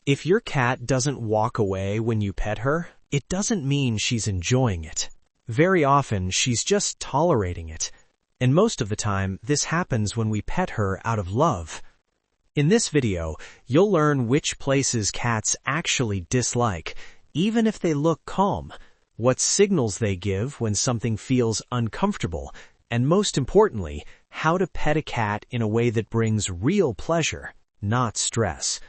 If your cat doesn't walk away when you pet her, it doesn't mean she's enjoying it. Very often, she's just tolerating it. And most of the time, this happens when we pet her out of love. In this video, you'll learn which places cats actually dislike, even if they look calm, what signals they give when something feels uncomfortable, and most importantly, how to pet a cat in a way that brings real pleasure, not stress.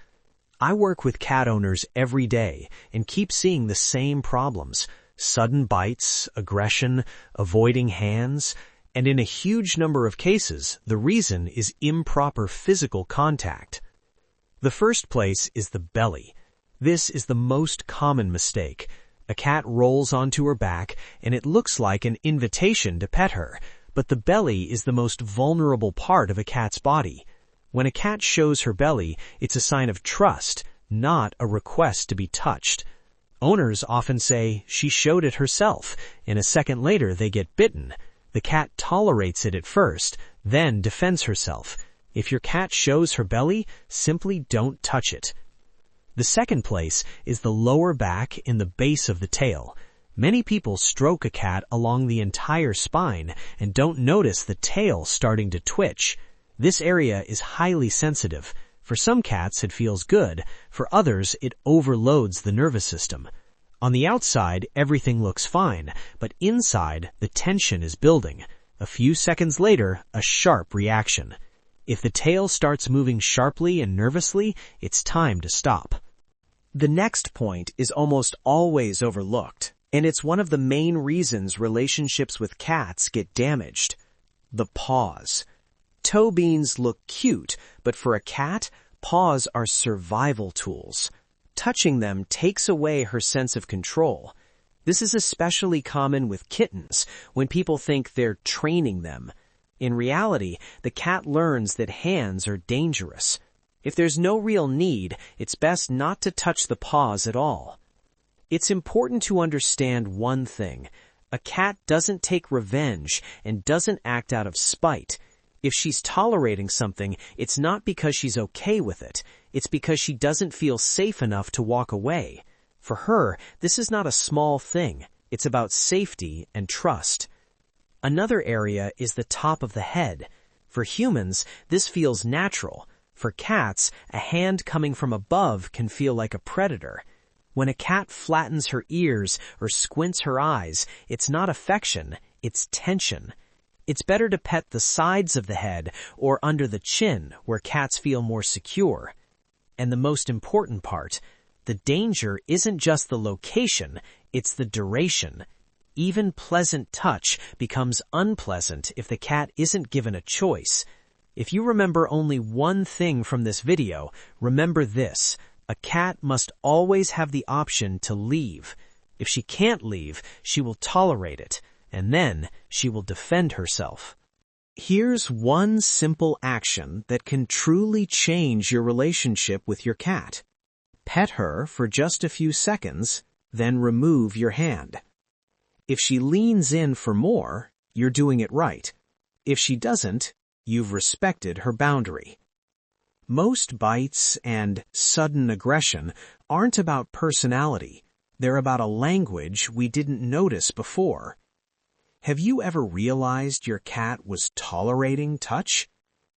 I work with cat owners every day and keep seeing the same problems: sudden bites, aggression, avoiding hands, and in a huge number of cases, the reason is improper physical contact. The first place is the belly. This is the most common mistake. A cat rolls onto her back, and it looks like an invitation to pet her, but the belly is the most vulnerable part of a cat's body. When a cat shows her belly, it's a sign of trust, not a request to be touched. Owners often say, "She showed it herself," and a second later they get bitten. The cat tolerates it at first, then defends herself. If your cat shows her belly, simply don't touch it. The second place is the lower back in the base of the tail. Many people stroke a cat along the entire spine and don't notice the tail starting to twitch. This area is highly sensitive. For some cats, it feels good. For others, it overloads the nervous system. On the outside, everything looks fine, but inside, the tension is building. A few seconds later, a sharp reaction. If the tail starts moving sharply and nervously, it's time to stop. The next point is almost always overlooked, and it's one of the main reasons relationships with cats get damaged: the paws. Toe beans look cute, but for a cat, paws are survival tools. Touching them takes away her sense of control. This is especially common with kittens, when people think they're training them. In reality, the cat learns that hands are dangerous. If there's no real need, it's best not to touch the paws at all. It's important to understand one thing: a cat doesn't take revenge and doesn't act out of spite. If she's tolerating something, it's not because she's okay with it. It's because she doesn't feel safe enough to walk away. For her, this is not a small thing. It's about safety and trust. Another area is the top of the head. For humans, this feels natural. For cats, a hand coming from above can feel like a predator. When a cat flattens her ears or squints her eyes, it's not affection, it's tension. It's better to pet the sides of the head or under the chin, where cats feel more secure. And the most important part, the danger isn't just the location, it's the duration. Even pleasant touch becomes unpleasant if the cat isn't given a choice. If you remember only one thing from this video, remember this: a cat must always have the option to leave. If she can't leave, she will tolerate it, and then she will defend herself. Here's one simple action that can truly change your relationship with your cat. Pet her for just a few seconds, then remove your hand. If she leans in for more, you're doing it right. If she doesn't, you've respected her boundary. Most bites and sudden aggression aren't about personality. They're about a language we didn't notice before. Have you ever realized your cat was tolerating touch?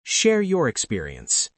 Share your experience.